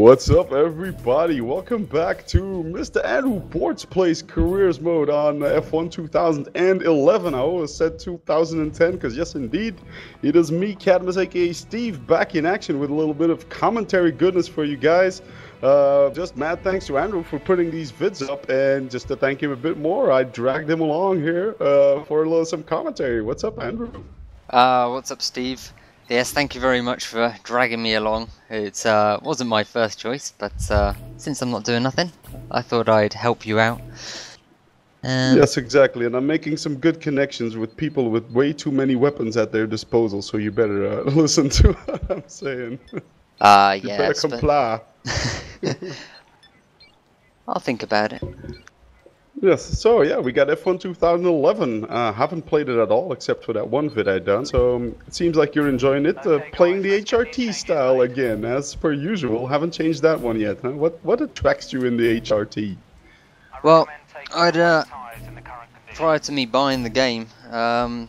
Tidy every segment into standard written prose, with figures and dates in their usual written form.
What's up, everybody? Welcome back to Mr. Andrew Bortz Plays Careers Mode on F1 2011. I always said 2010 because yes, indeed, it is me, Cadmuss, aka Steve, back in action with a little bit of commentary goodness for you guys. Just mad thanks to Andrew for putting these vids up, and just to thank him a bit more, I dragged him along here for some commentary. What's up, Andrew? What's up, Steve? Yes, thank you very much for dragging me along. It wasn't my first choice, but since I'm not doing nothing, I thought I'd help you out. Yes, exactly, and I'm making some good connections with people with way too many weapons at their disposal, so you better listen to what I'm saying. You better comply. I'll think about it. Yes, so yeah, we got F1 2011. Haven't played it at all, except for that one vid I done. So it seems like you're enjoying it, playing the HRT style again, as per usual. Haven't changed that one yet, huh? What attracts you in the HRT? Well, prior to me buying the game, a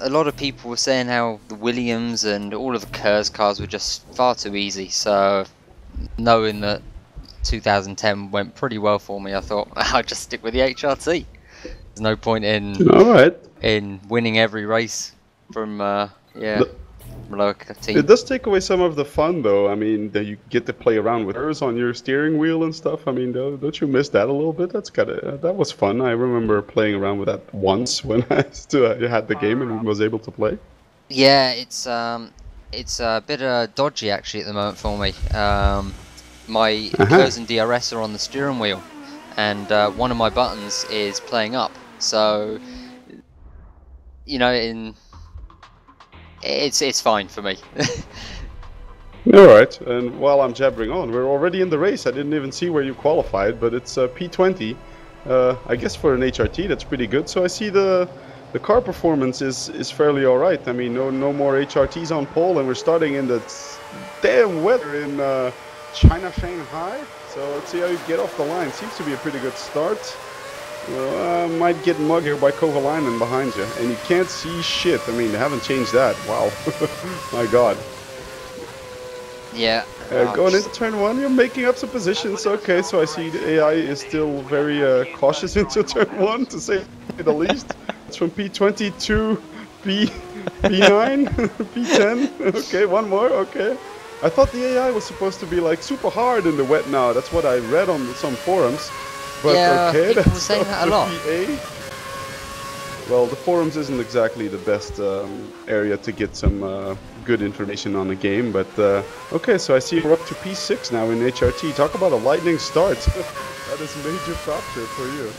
lot of people were saying how the Williams and all of the Kerr's cars were just far too easy. So knowing that 2010 went pretty well for me, I thought I'll just stick with the HRT. There's no point in winning every race from lower team. It does take away some of the fun, though. I mean, that you get to play around with hers on your steering wheel and stuff. I mean, don't you miss that a little bit? That was fun. I remember playing around with that once when I still had the game and was able to play. Yeah, it's a bit dodgy actually at the moment for me. My Kerr's and DRS are on the steering wheel, and one of my buttons is playing up. So, you know, it's fine for me. Alright, and while I'm jabbering on, we're already in the race. I didn't even see where you qualified, but it's P20. I guess for an HRT, that's pretty good. So I see the car performance is fairly alright. I mean, no more HRTs on pole, and we're starting in the damn weather in China, Shanghai. So let's see how you get off the line. Seems to be a pretty good start. Might get mugged here by Kovalainen behind you, and you can't see shit. I mean, they haven't changed that. Wow, my God. Yeah. Going into turn one, you're making up some positions. Okay, so I see the AI is still very cautious into turn one, to say the least. It's from P20 to P9, P10. Okay, one more. Okay. I thought the AI was supposed to be like super hard in the wet now. That's what I read on some forums. But yeah, okay, people were saying that a lot. PA. Well, the forums isn't exactly the best area to get some good information on the game. But okay, so I see we're up to P6 now in HRT. Talk about a lightning start. That is major capture for you.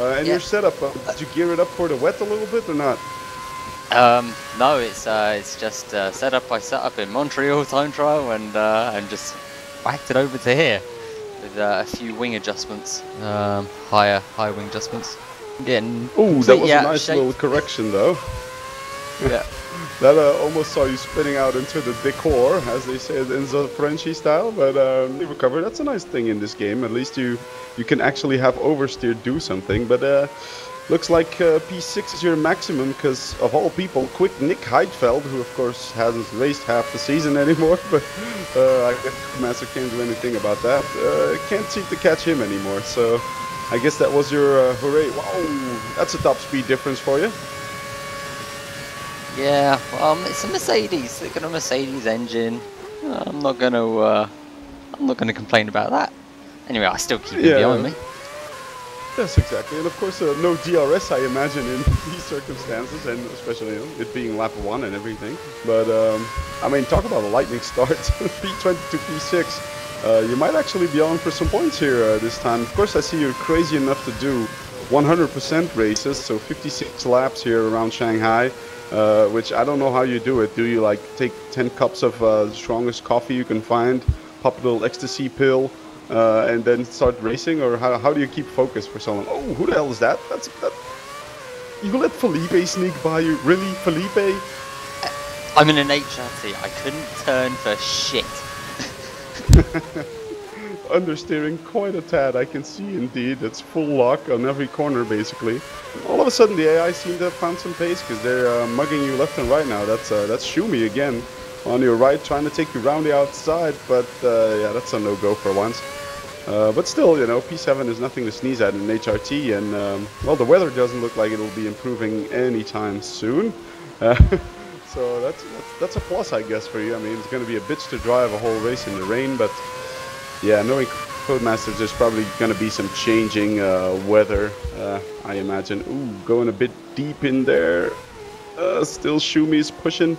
And your setup, did you gear it up for the wet a little bit or not? No, it's just setup by setup in Montreal time trial, and just whacked it over to here with a few wing adjustments, higher wing adjustments. Oh, that was a nice little correction, though. Yeah. That almost saw you spinning out into the decor, as they say in the Frenchy style, but you recovered. That's a nice thing in this game. At least you can actually have oversteer do something, but. Looks like P6 is your maximum because, of all people, quick Nick Heidfeld, who of course hasn't raced half the season anymore, but I guess Master can't do anything about that. Can't seem to catch him anymore, so I guess that was your hooray. Wow, that's a top speed difference for you. Yeah, it's a Mercedes. They've got a Mercedes engine. I'm not gonna complain about that. Anyway, I still keep it behind me. Yes, exactly, and of course no DRS I imagine in these circumstances, and especially it being lap 1 and everything. But I mean, talk about a lightning start. P20 to P6. You might actually be on for some points here this time. Of course I see you're crazy enough to do 100% races, so 56 laps here around Shanghai, which I don't know how you do it. Do you like take 10 cups of the strongest coffee you can find, pop a little ecstasy pill, and then start racing, or how do you keep focus for so long? Oh, who the hell is that? That. You let Felipe sneak by you? Really, Felipe? I'm in an HRT. I couldn't turn for shit. Understeering quite a tad. I can see indeed. It's full lock on every corner, basically. All of a sudden, the AI seem to have found some pace because they're mugging you left and right now. That's Shumi again. on your right, trying to take you around the outside, but yeah, that's a no-go for once. But still, you know, P7 is nothing to sneeze at in HRT, and well, the weather doesn't look like it'll be improving anytime soon. So that's a plus, I guess, for you. I mean, it's going to be a bitch to drive a whole race in the rain, but yeah, knowing Codemasters, there's probably going to be some changing weather, I imagine. Ooh, going a bit deep in there. Still Shumi is pushing.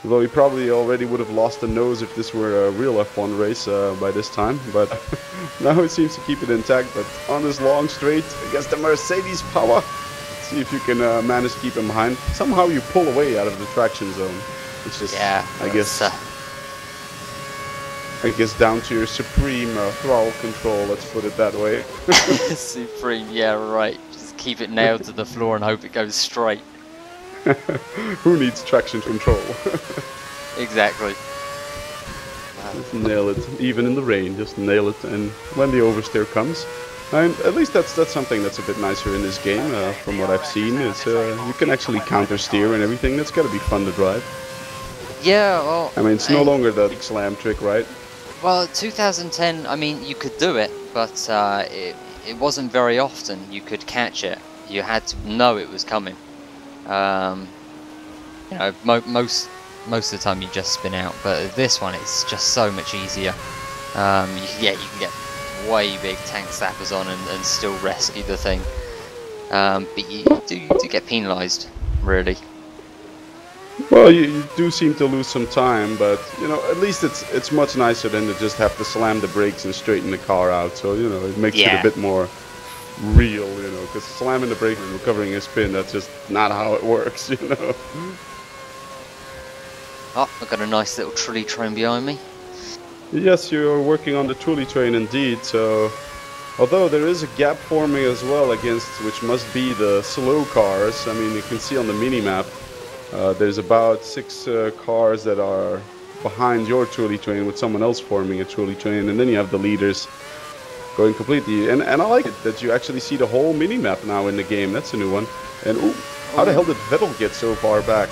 Although he probably already would have lost the nose if this were a real F1 race by this time. But now he seems to keep it intact. But on this long straight against the Mercedes power, see if you can manage to keep him behind. Somehow you pull away out of the traction zone. It's just, yeah, I guess down to your supreme throttle control, let's put it that way. Supreme, yeah, right. Just keep it nailed to the floor and hope it goes straight. Who needs traction control? Exactly. Just nail it, even in the rain, just nail it, and when the oversteer comes. And at least that's something that's a bit nicer in this game, from what I've seen, is you can actually counter steer and everything. That's gotta be fun to drive. Yeah, well... I mean, it's no longer the big slam trick, right? Well, 2010, I mean, you could do it, but it wasn't very often you could catch it. You had to know it was coming. You know, most of the time you just spin out, but this one it's just so much easier. You can get way big tank slappers on and still rescue the thing. But you do get penalised, really. Well, you do seem to lose some time, but you know, at least it's much nicer than to just have to slam the brakes and straighten the car out. So you know, it makes it a bit more real, you know, because slamming the brake and recovering a spin, that's just not how it works, you know. Oh, I've got a nice little trolley train behind me. Yes, you're working on the trolley train indeed, so although there is a gap forming as well against which must be the slow cars. I mean, you can see on the mini-map there's about 6 cars that are behind your trolley train with someone else forming a trolley train, and then you have the leaders going completely, and I like it that you actually see the whole mini-map now in the game. That's a new one. And ooh, how the hell did Vettel get so far back?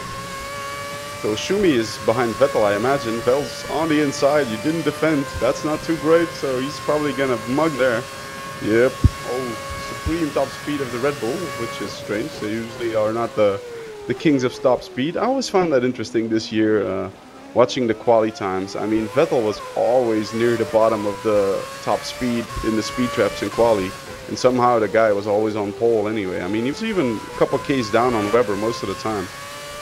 So Shumi is behind Vettel, I imagine. Vettel's on the inside. You didn't defend. That's not too great, so he's probably gonna mug there. Yep. Oh, supreme top speed of the Red Bull, which is strange. They usually are not the kings of stop speed. I always found that interesting this year. Watching the quali times, I mean, Vettel was always near the bottom of the top speed in the speed traps in quali, and somehow the guy was always on pole anyway. I mean, he was even a couple Ks down on Webber most of the time.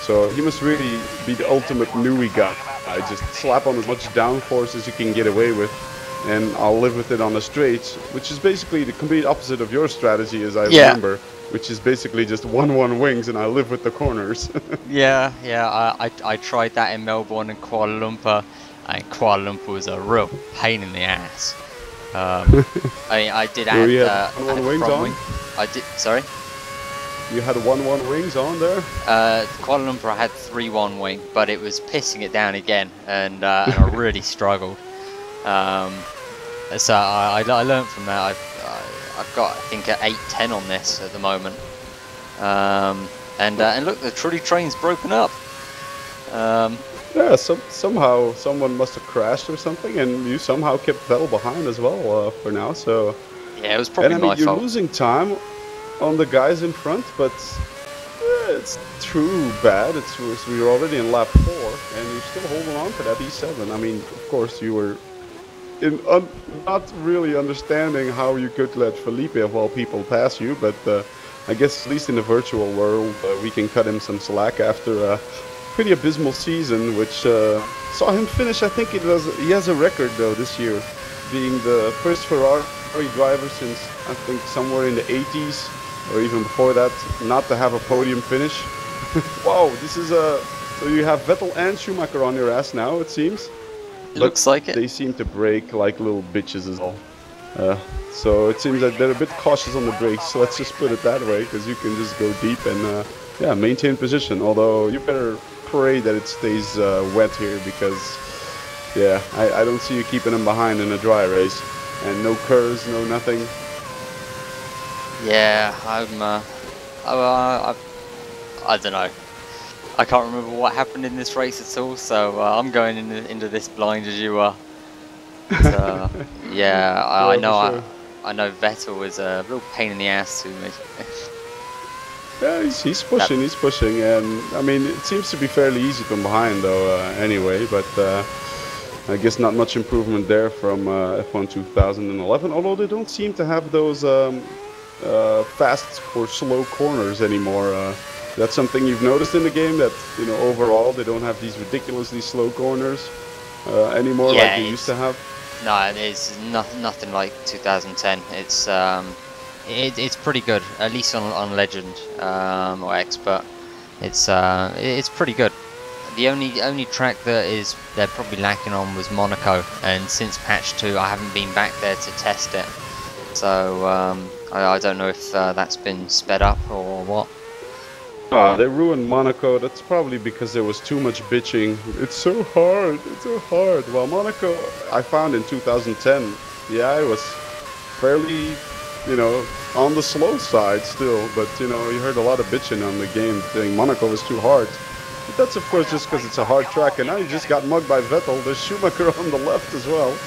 So he must really be the ultimate Nui guy. I just slap on as much downforce as you can get away with, and I'll live with it on the straights, which is basically the complete opposite of your strategy, as I remember. Which is basically just 1-1 wings, and I live with the corners. Yeah, I tried that in Melbourne and Kuala Lumpur, and Kuala Lumpur was a real pain in the ass. I did add one wings on? wing. I did. Sorry. You had 1-1 wings on there? Kuala Lumpur I had 3-1 wing, but it was pissing it down again, and I really struggled. So I learned from that. I've got, I think, an 8-10 on this at the moment. And look, the trolley train's broken up. Yeah, somehow someone must have crashed or something, and you somehow kept Vettel behind as well for now. So yeah, it was probably my fault. You're losing time on the guys in front, but it's too bad. We're already in lap 4, and you're still holding on to that E7. I mean, of course, you were not really understanding how you could let Felipe of all people pass you, but I guess at least in the virtual world we can cut him some slack after a pretty abysmal season, which saw him finish. I think he has a record though this year, being the first Ferrari driver since I think somewhere in the 80s or even before that not to have a podium finish. Wow, this is so you have Vettel and Schumacher on your ass now, it seems. Looks like it. They seem to brake like little bitches as well. So it seems that they're a bit cautious on the brakes. So let's just put it that way, because you can just go deep and yeah, maintain position. Although you better pray that it stays wet here, because yeah, I don't see you keeping them behind in a dry race. And no curves, no nothing. Yeah, I don't know. I can't remember what happened in this race at all, so I'm going into this blind as you are. But, yeah, I know. Sure. I know Vettel was a real pain in the ass to me. Yeah, he's pushing, and I mean, it seems to be fairly easy from behind, though. Anyway, but I guess not much improvement there from F1 2011. Although they don't seem to have those fast or slow corners anymore. That's something you've noticed in the game, that overall they don't have these ridiculously slow corners anymore, Yeah, like they used to have. No, it's nothing like 2010. It's pretty good, at least on Legend or Expert. It's pretty good. The only track that they're probably lacking on was Monaco, and since patch 2 I haven't been back there to test it. So I don't know if that's been sped up or what. They ruined Monaco. That's probably because there was too much bitching. It's so hard. It's so hard. Well, Monaco, I found in 2010, yeah, it was fairly, on the slow side still. But you heard a lot of bitching on the game, saying Monaco was too hard. But that's of course just because it's a hard track. And now you just got mugged by Vettel. There's Schumacher on the left as well.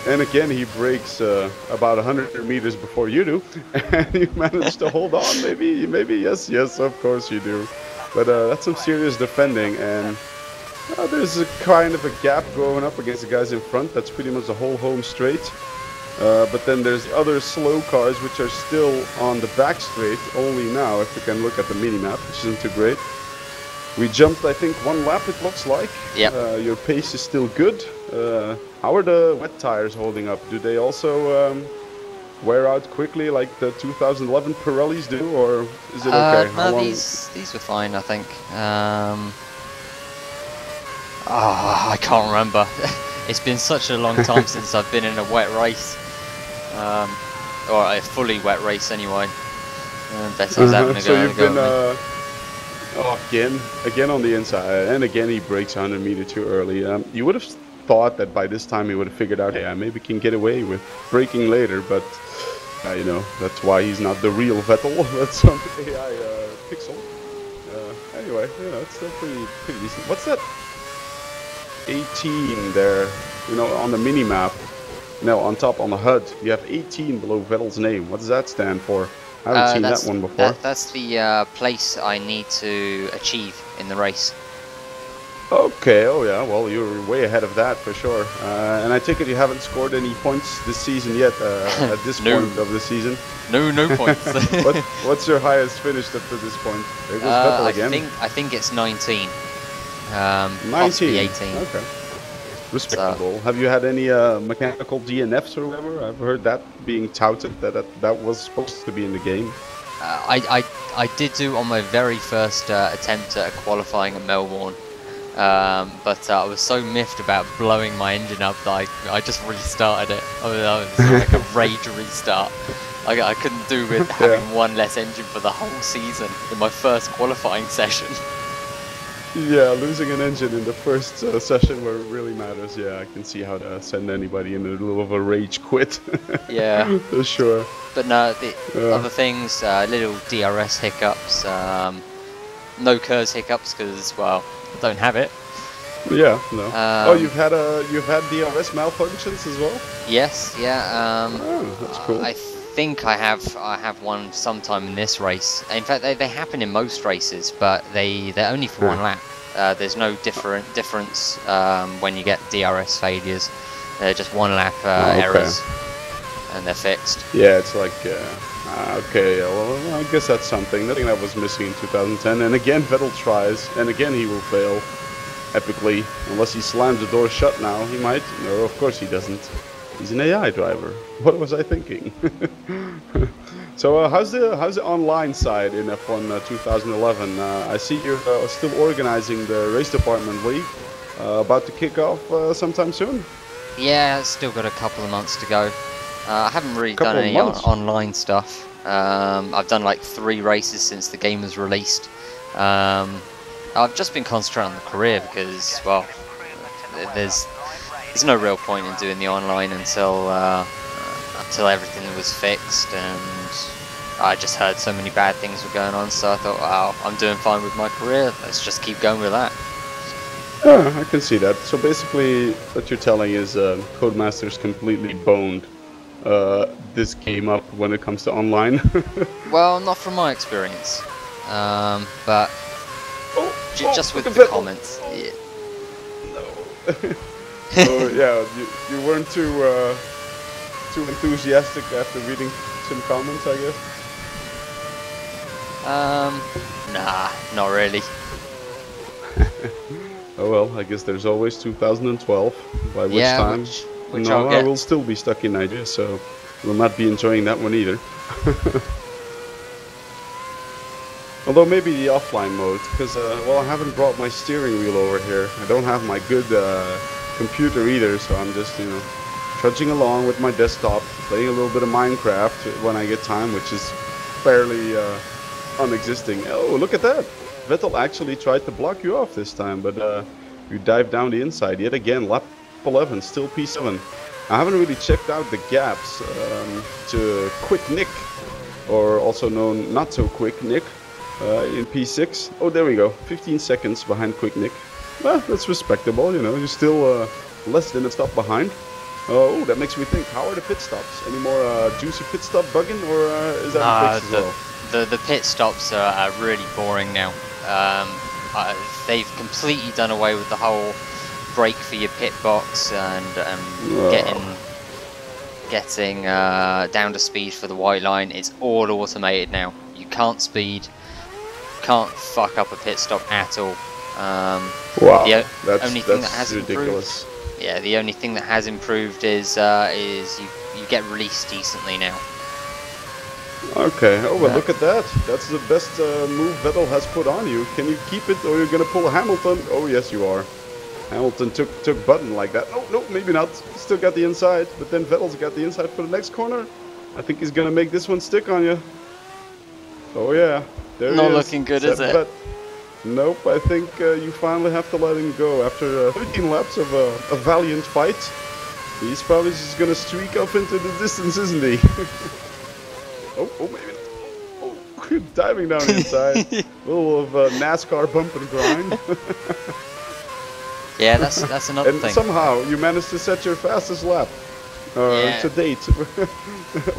And again, he breaks about 100 meters before you do, and you manage to hold on. Maybe, yes, of course you do. But that's some serious defending, and there's a kind of a gap going up against the guys in front. That's pretty much the whole home straight. But then there's other slow cars which are still on the back straight, only now, if you can look at the mini-map, which isn't too great. We jumped, I think, 1 lap, it looks like. Yep. Your pace is still good. How are the wet tires holding up? Do they also wear out quickly like the 2011 Pirellis do, or is it okay? No, these were fine, I think. I can't remember. It's been such a long time since I've been in a wet race, or a fully wet race anyway. Vettel's having a so go. You've been again on the inside, and again he breaks 100 meters too early. You would have thought that by this time he would have figured out, yeah, maybe can get away with braking later, but that's why he's not the real Vettel. That's some AI pixel. Anyway, it's still pretty decent. What's that 18 there? On the mini map. No, on top on the HUD, you have 18 below Vettel's name. What does that stand for? I haven't seen that one before. That's the place I need to achieve in the race. Okay, oh yeah, well, you're way ahead of that for sure. And I take it you haven't scored any points this season yet, at this point of the season? No points. What's your highest finished up to this point? It was Vettel again? I think it's 19. 19? 18. Okay. Respectable. Have you had any mechanical DNFs or whatever? I've heard that being touted, that was supposed to be in the game. I did do on my very first attempt at qualifying at Melbourne. But I was so miffed about blowing my engine up that I just restarted it. It was like a rage restart. I couldn't do with having one less engine for the whole season in my first qualifying session. Yeah, losing an engine in the first session where it really matters. Yeah, I can see how to send anybody in a little of a rage quit. Yeah, for sure. But no, the other things, little DRS hiccups, no KERS hiccups because, well, don't have it. Yeah, no. You've had DRS malfunctions as well? Yes, yeah. That's cool. I think I have one sometime in this race. In fact, they happen in most races, but they're only for 1 lap. There's no difference when you get DRS failures. They're just 1 lap errors, and they're fixed. Yeah, it's like okay. Well, I guess that's something. Nothing that was missing in 2010. And again, Vettel tries, and again he will fail epically, unless he slams the door shut. Now he might. No, of course he doesn't. He's an AI driver. What was I thinking? So how's the online side in F1 2011? I see you're still organizing the race department league. About to kick off sometime soon? Yeah, still got a couple of months to go. I haven't really done any online stuff. I've done like 3 races since the game was released. I've just been concentrating on the career because, well, there's no real point in doing the online until everything was fixed, and I just heard so many bad things were going on, so I thought, wow, I'm doing fine with my career. Let's just keep going with that. Yeah, I can see that. So basically, what you're telling is Codemasters completely boned this game up when it comes to online. Well, not from my experience, but just with the Vettel. comments. Yeah. No. So yeah, you weren't too enthusiastic after reading some comments, I guess. Nah, not really. Oh well, I guess there's always 2012, by which time which no, I'll get. I will still be stuck in Nigeria, so will not be enjoying that one either. Although maybe the offline mode, because well, I haven't brought my steering wheel over here. I don't have my good computer either, so I'm just trudging along with my desktop, playing a little bit of Minecraft when I get time, which is fairly unexisting. Oh, look at that! Vettel actually tried to block you off this time, but you dived down the inside yet again. Lap 11, still P7. I haven't really checked out the gaps to Quick Nick, or also known not so quick Nick, in P6. Oh, there we go, 15 seconds behind Quick Nick. Well, that's respectable, you're still less than a stop behind. Oh, that makes me think, how are the pit stops? Any more juicy pit stop bugging, or is that fixed as well? The pit stops are really boring now. They've completely done away with the whole brake for your pit box and getting down to speed for the white line. It's all automated now. You can't speed, can't fuck up a pit stop at all. Wow, the only thing that has ridiculous. Improved, yeah, the only thing that has improved is you get released decently now. Okay, oh well, look at that. That's the best move Vettel has put on you. Can you keep it, or you're gonna pull a Hamilton? Oh yes, you are. Hamilton took button like that. No, maybe not. Still got the inside, but then Vettel's got the inside for the next corner. I think he's gonna make this one stick on you. Oh yeah, there he is. Not looking good, is it? Nope, I think you finally have to let him go after 13 laps of a valiant fight. He's probably just gonna streak up into the distance, isn't he? Oh, maybe not. Oh, diving down the inside. A little of NASCAR bump and grind. Yeah, that's another thing. And somehow you managed to set your fastest lap to date.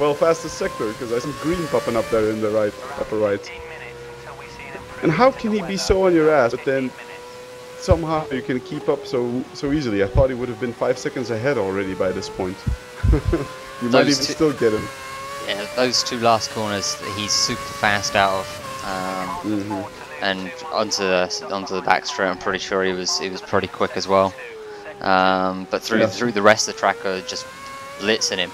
Well, fastest sector, because I see green popping up there in the upper right. And how can he be so on your ass, but then somehow you can keep up so easily? I thought he would have been 5 seconds ahead already by this point. You might even still get him. Yeah, those two last corners he's super fast out of, and onto the back straight. I'm pretty sure he was pretty quick as well. But through the rest of the track, just blitzing him.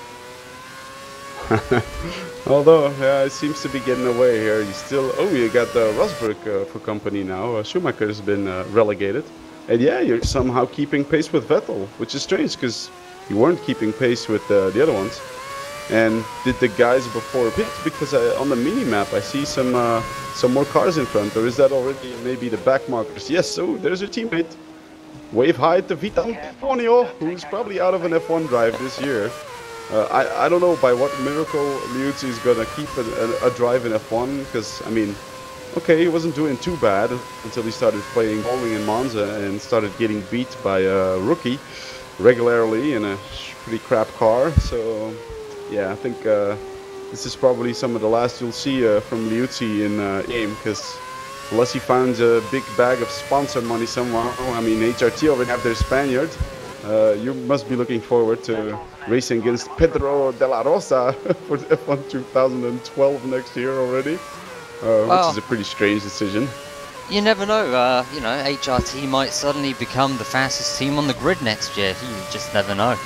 Although, yeah, it seems to be getting away here. You still, you got Rosberg for company now. Schumacher's been relegated, and yeah, you're somehow keeping pace with Vettel, which is strange because you weren't keeping pace with the other ones. And did the guys before pit? Because on the mini map I see some more cars in front, or is that already maybe the back markers? Yes, so there's your teammate. Wave hi to Vital Ponio, who's probably out of an F1 drive this year. I don't know by what miracle Liuzzi is gonna keep a drive in F1, because I mean, okay, he wasn't doing too bad until he started playing bowling in Monza and started getting beat by a rookie regularly in a pretty crap car. So yeah, I think this is probably some of the last you'll see from Liuzzi in game, because unless he finds a big bag of sponsor money somewhere, I mean HRT already have their Spaniard, you must be looking forward to racing against Pedro de la Rosa for the F1 2012 next year already, which is a pretty strange decision. You never know, HRT might suddenly become the fastest team on the grid next year. You just never know.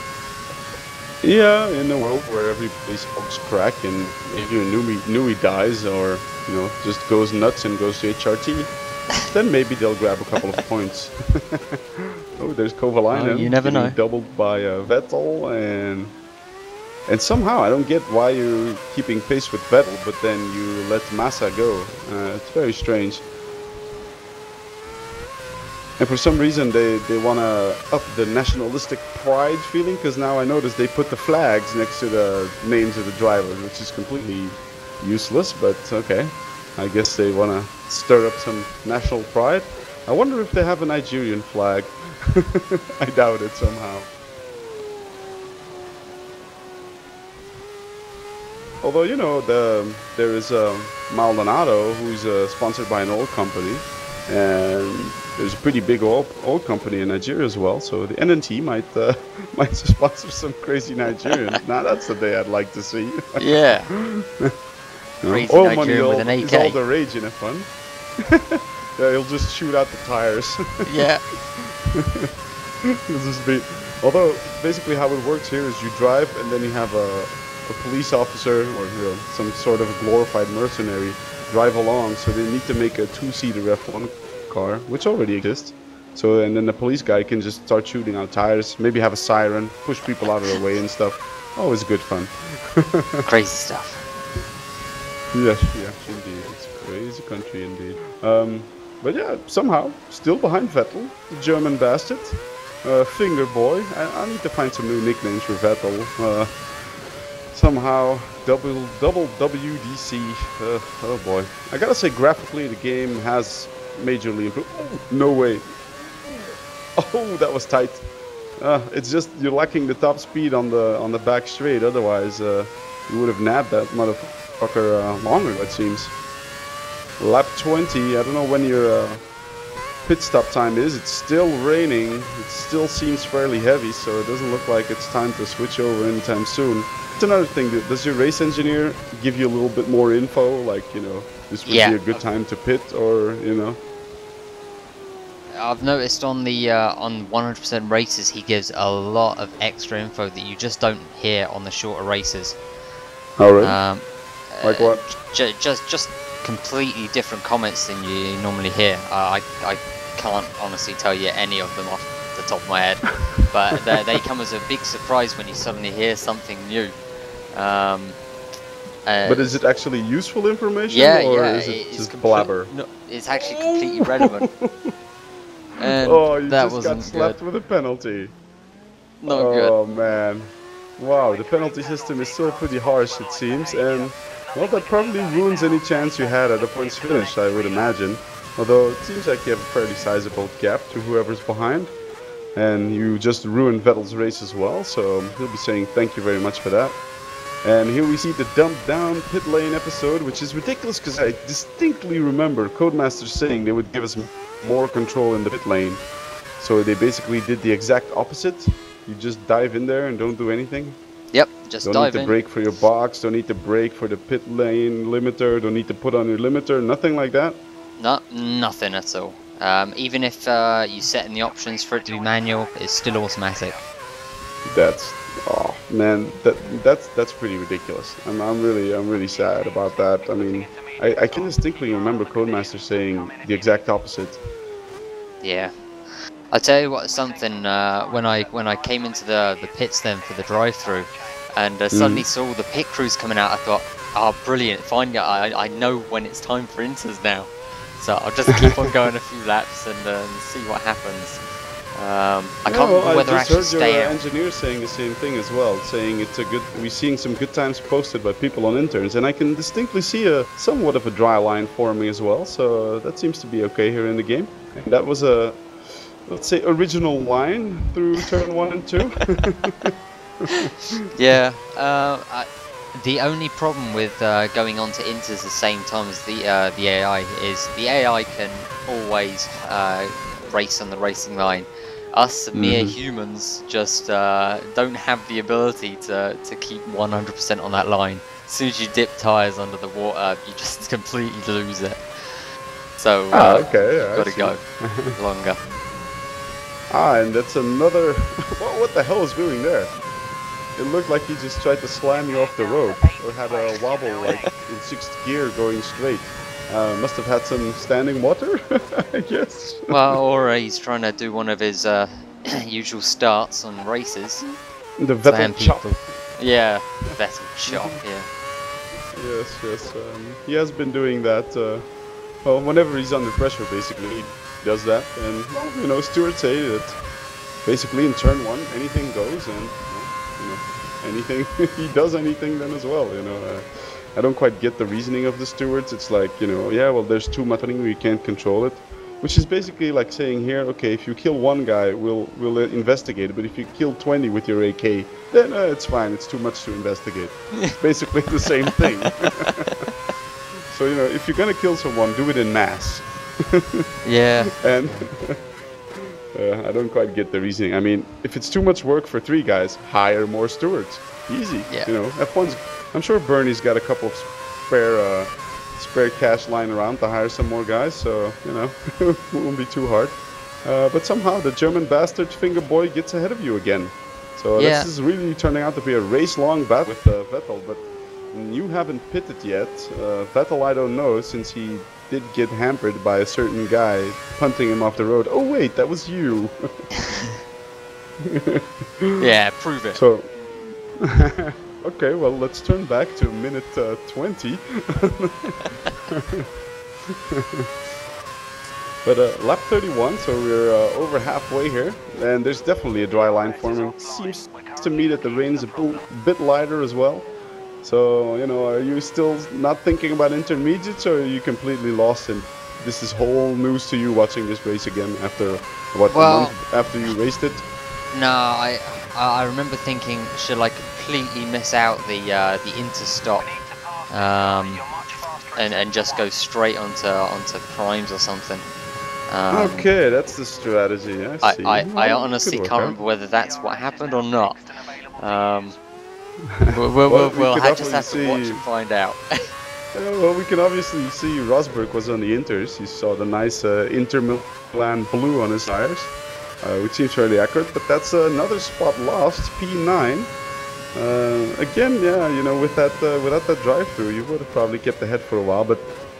Yeah, in a world where everybody's hopes crack and even Nui dies, or just goes nuts and goes to HRT, then maybe they'll grab a couple of points. Oh, there's Kovalainen. You never know. Doubled by Vettel, and somehow I don't get why you're keeping pace with Vettel, but then you let Massa go. It's very strange. And for some reason they want to up the nationalistic pride feeling, because now I notice they put the flags next to the names of the drivers, which is completely useless, but okay. I guess they want to stir up some national pride. I wonder if they have a Nigerian flag. I doubt it somehow. Although, you know, there is Maldonado, who's sponsored by an oil company, and there's a pretty big oil company in Nigeria as well. So the NNT might might sponsor some crazy Nigerians. Now that's the day I'd like to see. Yeah. Crazy Oil money Nigerian with an is AK. all the rage in a fun. Yeah, he'll just shoot out the tires. Yeah. It'll just be. Although basically how it works here is you drive and then you have a police officer or some sort of glorified mercenary drive along, so they need to make a two-seater F1 car, which already exists. So and then the police guy can just start shooting out tires, maybe have a siren, push people out of the way and stuff. Always good fun. Crazy stuff. Yes, indeed. It's a crazy country indeed. But yeah, somehow still behind Vettel, the German bastard. Finger boy. I need to find some new nicknames for Vettel. Somehow double WDC. Oh boy. I gotta say, graphically the game has majorly improved. Oh, no way. Oh, that was tight. It's just you're lacking the top speed on the back straight. Otherwise, you would have nabbed that motherfucker longer. It seems. Lap 20. I don't know when your pit stop time is. It's still raining. It still seems fairly heavy, so it doesn't look like it's time to switch over anytime soon. It's another thing. Does your race engineer give you a little bit more info, like, you know, this would be a good time to pit, or, you know? I've noticed on the on 100% races he gives a lot of extra info that you just don't hear on the shorter races. Oh, really? Like what? Just completely different comments than you normally hear. I can't honestly tell you any of them off the top of my head, but they come as a big surprise when you suddenly hear something new. But is it actually useful information, or is it just blabber? No, it's actually completely relevant. And oh, you that just got slapped with a penalty. Not good. Oh man. Wow, the penalty system is still pretty harsh, it seems, and well, that probably ruins any chance you had at a points finish, I would imagine. Although it seems like you have a fairly sizable gap to whoever's behind, and you just ruined Vettel's race as well, so he'll be saying thank you very much for that. And here we see the dump down pit lane episode, which is ridiculous because I distinctly remember Codemasters saying they would give us more control in the pit lane. So they basically did the exact opposite. You just dive in there and don't do anything. Yep, just dive in. Don't need to brake for your box, don't need to brake for the pit lane limiter, don't need to put on your limiter, nothing like that? No, nothing at all. Even if you set in the options for it to be manual, it's still automatic. That's, oh man, that's pretty ridiculous. I'm really sad about that. I mean, I can distinctly remember Codemaster saying the exact opposite. Yeah. I'll tell you what, something, when I came into the pits then for the drive-through, and suddenly saw the pit crews coming out, I thought, oh brilliant, finally I know when it's time for inters now. So I'll just keep on going a few laps and see what happens. I can't remember whether I actually stay out. I just heard your engineer saying the same thing as well, saying it's a good, we're seeing some good times posted by people on interns, and I can distinctly see somewhat of a dry line forming as well, so that seems to be okay here in the game. And that was a, let's say, original line through turn 1 and 2. Yeah, the only problem with going on to inters the same time as the AI is the AI can always race on the racing line. Us mere humans just don't have the ability to keep 100% on that line. As soon as you dip tires under the water, you just completely lose it. So okay, yeah, gotta go longer. And that's another. What the hell is doing there? It looked like he just tried to slam you off the road, or had a wobble like in 6th gear going straight. Must have had some standing water, I guess. Well, or he's trying to do one of his usual starts on races. The Vettel chop. Yeah, the Vettel chop, yeah. Yes. He has been doing that. Well, whenever he's under pressure, basically, he does that. And, well, you know, stewards say that basically in turn 1, anything goes, and, well, you know, anything, he does anything then as well, you know. I don't quite get the reasoning of the stewards. It's like, you know, yeah, well, there's too much happening, we can't control it. Which is basically like saying here, okay, if you kill one guy, we'll investigate it, but if you kill 20 with your AK, then it's fine, it's too much to investigate. It's basically the same thing. So, you know, if you're gonna kill someone, do it in mass. Yeah. And I don't quite get the reasoning. I mean, if it's too much work for 3 guys, hire more stewards. Easy. Yeah. You know, F1's. I'm sure Bernie's got a couple of spare cash lying around to hire some more guys. So you know, it won't be too hard. But somehow the German bastard finger boy gets ahead of you again. So Yeah. this is really turning out to be a race-long battle with Vettel. But you haven't pitted yet. Vettel, I don't know, since he did get hampered by a certain guy punting him off the road. Oh wait, that was you. Yeah, prove it. So, okay, well, let's turn back to minute 20. But lap 31, so we're over halfway here, and there's definitely a dry line forming. Seems to me that the rain's a bit lighter as well. So, you know, are you still not thinking about intermediates, or are you completely lost and this is whole news to you watching this race again after, what, a month after you raced it? No, I remember thinking, should I completely miss out the interstop, and just go straight onto primes or something? Okay, that's the strategy. I see. I honestly can't remember whether that's what happened or not. We'll just have to watch and find out. Well, we can obviously see Rosberg was on the Inters. You saw the nice Inter Milan blue on his tires, which seems fairly accurate. But that's another spot lost, P9. Again, yeah, you know, without that drive-through, you would have probably kept ahead for a while. But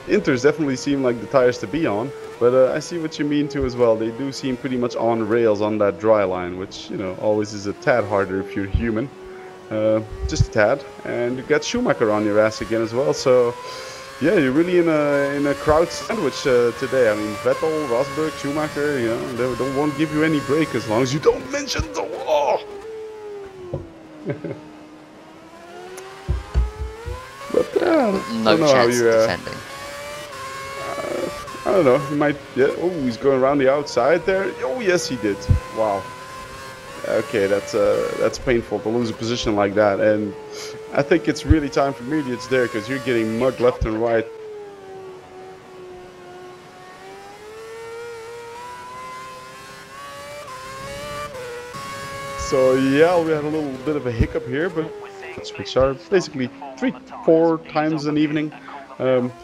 Inters definitely seem like the tires to be on. But I see what you mean too as well. They do seem pretty much on rails on that dry line, which, you know, always is a tad harder if you're human. Just a tad. And you got Schumacher on your ass again as well. So yeah, you're really in a crowd sandwich today. I mean, Vettel, Rosberg, Schumacher, you know, they won't give you any break as long as you don't mention the law. But no chance of defending. I don't know, he might, yeah, oh, he's going around the outside there. Oh, yes, he did. Wow. Okay, that's painful to lose a position like that. And I think it's really time for mediates there, because you're getting mugged left and right. So, yeah, we had a little bit of a hiccup here, but which are basically 3-4 times an evening.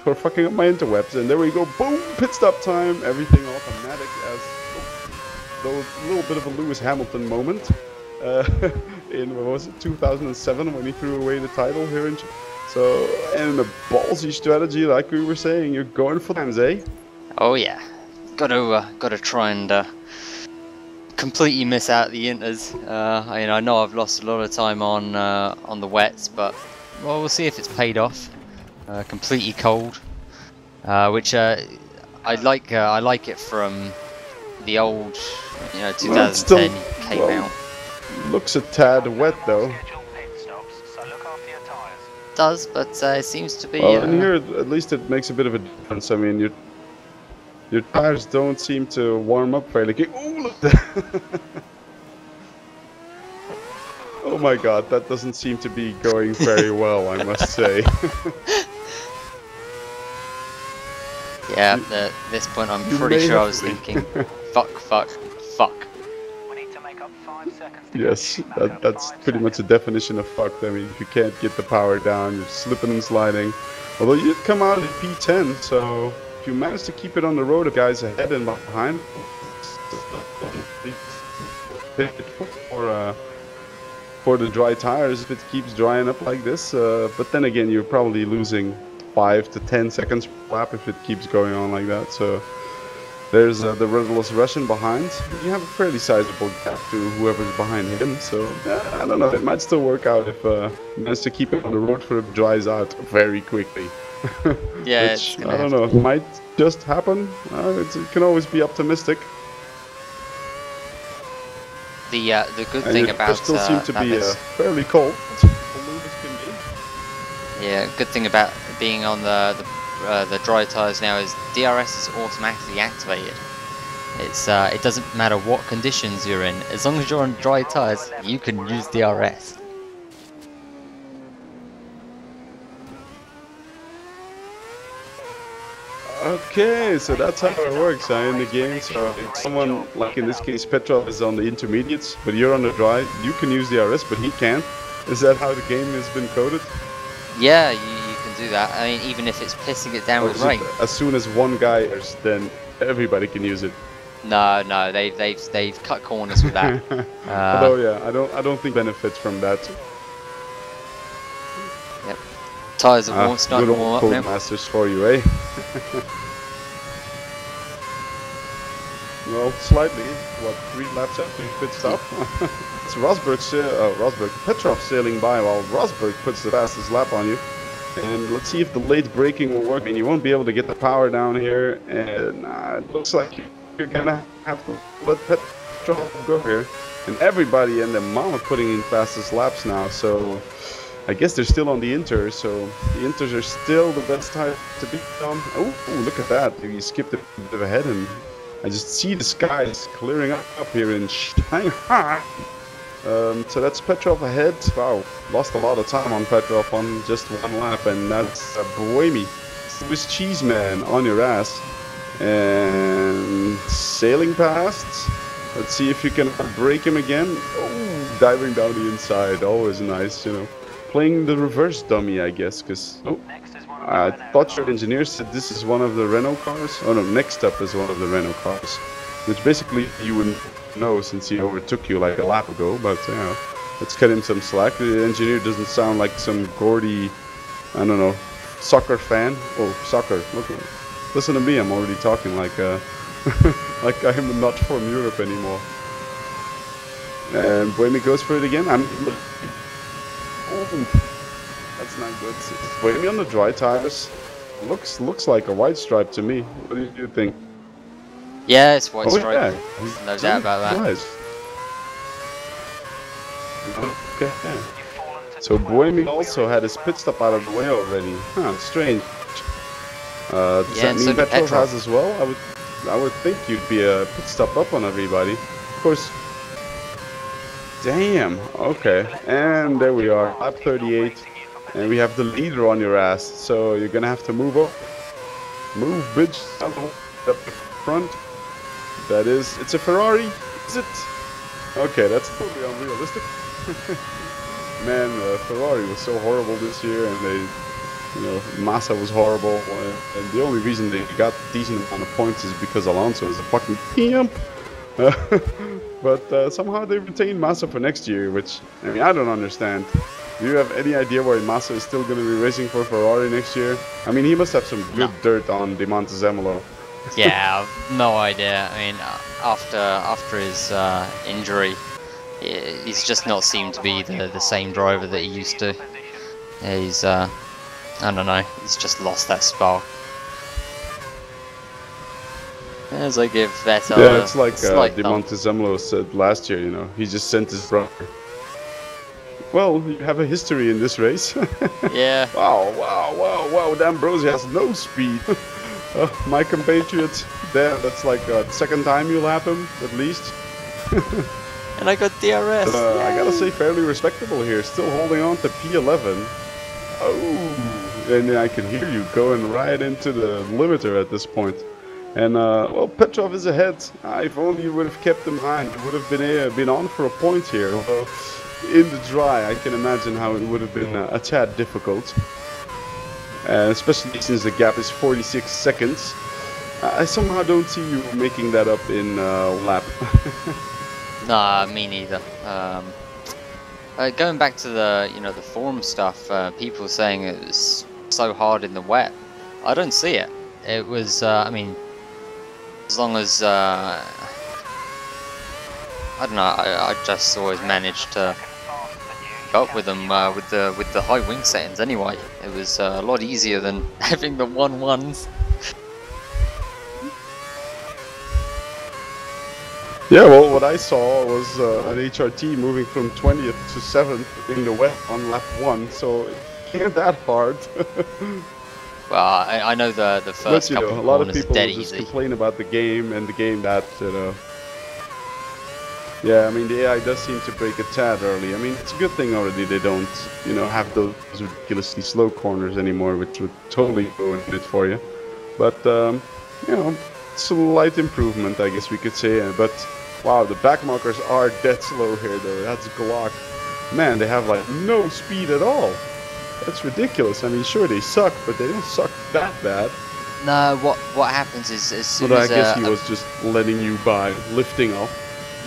For fucking up my interwebs, and there we go, boom, pit stop time, everything automatic as though a little bit of a Lewis Hamilton moment in, what was it, 2007 when he threw away the title here in so, and a ballsy strategy like we were saying, you're going for times, eh? Oh yeah, gotta try and completely miss out the inters. I know I've lost a lot of time on the wets, but well, we'll see if it's paid off. Completely cold, which I like it from the old, 2010 came out. Looks a tad wet though. Does, but it seems to be. Well, in here at least it makes a bit of a difference. I mean, your tires don't seem to warm up fairly quick. Oh, look! Oh my God, that doesn't seem to be going very well, I must say. Yeah, at this point I'm pretty sure I was thinking, fuck. Yes, that's pretty much the definition of fucked. I mean, if you can't get the power down, you're slipping and sliding. Although you'd come out at P10, so if you manage to keep it on the road of guys ahead and behind, for the dry tires if it keeps drying up like this. But then again, you're probably losing 5 to 10 seconds per lap if it keeps going on like that. So there's the rudderless Russian behind. You have a fairly sizable gap to whoever's behind him. So I don't know, it might still work out if you manage to keep it on the road for it dries out very quickly. Yeah, which, I don't know, it might just happen. It can always be optimistic. The good thing about still seem to be fairly cold. Yeah, good thing about being on the dry tires now is DRS is automatically activated. It doesn't matter what conditions you're in, as long as you're on dry tires, you can use DRS. Okay, so that's how it works in the game. So if someone, like in this case Petrov, is on the intermediates, but you're on the dry, you can use DRS, but he can't. Is that how the game has been coded? Yeah, you can do that. I mean, even if it's pissing it down with rain. As soon as one guy is, then everybody can use it. No, they've cut corners with that. Although yeah, I don't think benefits from that. Yep. Tires are starting to warm up now. Masters for you, eh? Well, slightly. What, 3 laps after he pit stop? It's Petrov sailing by while Rosberg puts the fastest lap on you. And let's see if the late braking will work. And you won't be able to get the power down here. And it looks like you're gonna have to let Petrov go here. And everybody and the mama putting in fastest laps now. So I guess they're still on the Inters. So the Inters are still the best time to beat on. Oh, look at that! You skipped a bit ahead, and I just see the skies clearing up here in Shanghai. So that's Petrov ahead. Wow, lost a lot of time on Petrov on just one lap, and that's Boemi, Swiss cheese man on your ass. And sailing past. Let's see if you can break him again. Oh, diving down the inside, always nice, you know. Playing the reverse dummy, I guess, because I thought your engineer said this is one of the Renault cars. Oh no, next up is one of the Renault cars, which basically you wouldn't know since he overtook you like a lap ago. But you know, let's cut him some slack. The engineer doesn't sound like some gaudy, I don't know, soccer fan. Oh, soccer! Look, listen to me. I'm already talking like like I'm not from Europe anymore. And Boemi goes for it again. That's not good. Boemi on the dry tires. Looks like a white stripe to me. What do you think? Yeah, it's white stripe. Yeah. No doubt about that. Nice. Okay. So Boemi also had his pit stop out of the way already. Huh, strange. Does that mean Petrov has as well? I would think you'd be a pit stop up on everybody. Of course. Damn. Okay. And there we are. Lap 38. And we have the leader on your ass. So you're gonna have to move up. Move, bitch. Up the front. That is. It's a Ferrari. Is it? Okay, that's totally unrealistic. Man, Ferrari was so horrible this year, and they, you know, Massa was horrible, and the only reason they got a decent amount of points is because Alonso is a fucking pimp. But somehow they retained Massa for next year, which, I mean, I don't understand. Do you have any idea why Massa is still going to be racing for Ferrari next year? I mean, he must have some good dirt on De Montezemolo. Yeah, I've no idea. I mean, after his injury, he's just not seemed to be the same driver that he used to. He's, I don't know, he's just lost that spark. As I give Vettel yeah, it's like De Montezemolo said last year, you know, he just sent his brother. Well, you have a history in this race. Yeah. Wow, D'Ambrosio has no speed. My compatriot, there, that's like the second time you'll have him, at least. And I got DRS. I gotta say, fairly respectable here. Still holding on to P11. Oh, and I can hear you going right into the limiter at this point. And, well, Petrov is ahead. If only you would have kept him behind, you would have been on for a point here. Although, in the dry, I can imagine how it would have been a tad difficult. Especially since the gap is 46 seconds. I somehow don't see you making that up in lap. Nah, me neither. Going back to the the forum stuff, people saying it was so hard in the wet. I don't see it. It was, I mean, as long as I don't know, I just always managed to go up with them with the high wing settings. Anyway, it was a lot easier than having the 1-1s. Yeah, well, what I saw was an HRT moving from 20th to 7th in the wet on lap 1, so ain't that hard. Well, I know the But first you know, couple a of lot of corners are people dead just easy. complain about the game and the game that, you know. Yeah, I mean, the AI does seem to break a tad early. I mean, it's a good thing already they don't, you know, have those ridiculously slow corners anymore, which would totally ruin it for you. But, you know, it's a light improvement, I guess we could say. But, wow, the back markers are dead slow here, though. That's Glock. Man, they have, like, no speed at all. That's ridiculous. I mean, sure, they suck, but they don't suck that bad. No, what happens is as soon But I as guess he was just letting you by, lifting off.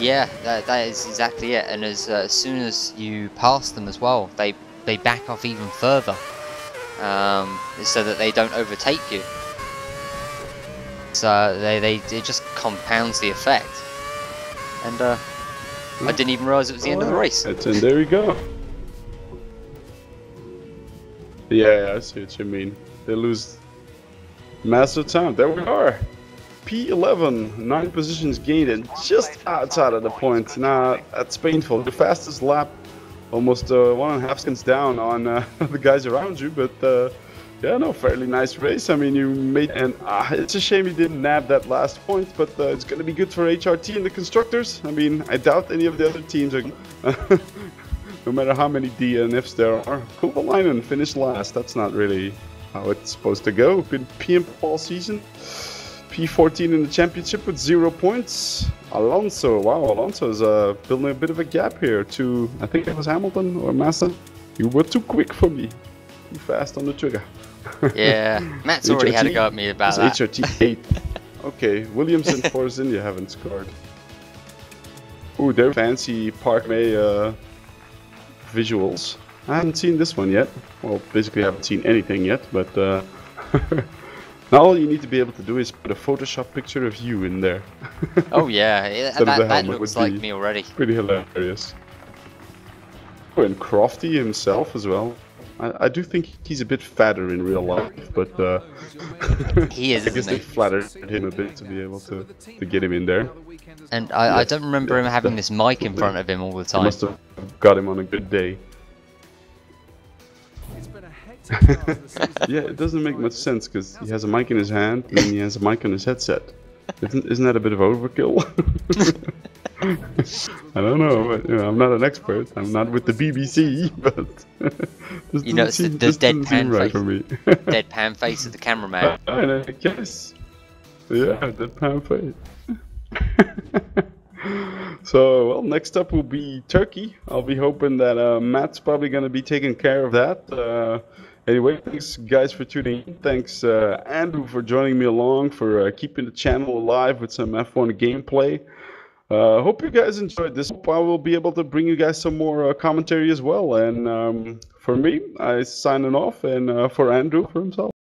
yeah, that is exactly it. And as soon as you pass them as well, they back off even further, so that they don't overtake you. So it just compounds the effect. And I didn't even realize it was the end of the race. And there you go. Yeah, I see what you mean. They lose massive time. There we are. P11, 9 positions gained and just outside of the point. Now, that's painful. The fastest lap, almost 1.5 seconds down on the guys around you, but yeah, no, fairly nice race. I mean, you made, and it's a shame you didn't nab that last point, but it's going to be good for HRT and the constructors. I mean, I doubt any of the other teams are, no matter how many DNFs there are. Kovalainen finished last. That's not really how it's supposed to go. Been PM all season. P14 in the championship with 0 points. Alonso, wow, Alonso is building a bit of a gap here to, I think it was Hamilton or Massa. You were too quick for me. Too fast on the trigger. Yeah, Matt's already had a go at me about that. HRT 8. Okay, Williams and Force India haven't scored. Ooh, they're fancy Park May visuals. I haven't seen this one yet. Well, basically I haven't seen anything yet, but now all you need to be able to do is put a Photoshop picture of you in there. Oh yeah, that looks like me already. Pretty hilarious. Oh, and Crofty himself as well. I do think he's a bit fatter in real life, but he is, I guess they flattered him a bit to be able to get him in there. And I don't remember him having this mic in front of him all the time. They must have got him on a good day. Yeah, it doesn't make much sense because he has a mic in his hand and then he has a mic on his headset. Isn't that a bit of overkill? I don't know, but you know, I'm not an expert. I'm not with the BBC, but you know, it's the deadpan right face. For me. Deadpan face of the cameraman. I guess. Yeah, deadpan face. So, well, next up will be Turkey. I'll be hoping that Matt's probably going to be taking care of that. Anyway, thanks guys for tuning in. Thanks Andrew for joining me along, for keeping the channel alive with some F1 gameplay. Hope you guys enjoyed this. Hope I will be able to bring you guys some more commentary as well. And for me, I signing off, and for Andrew, for himself.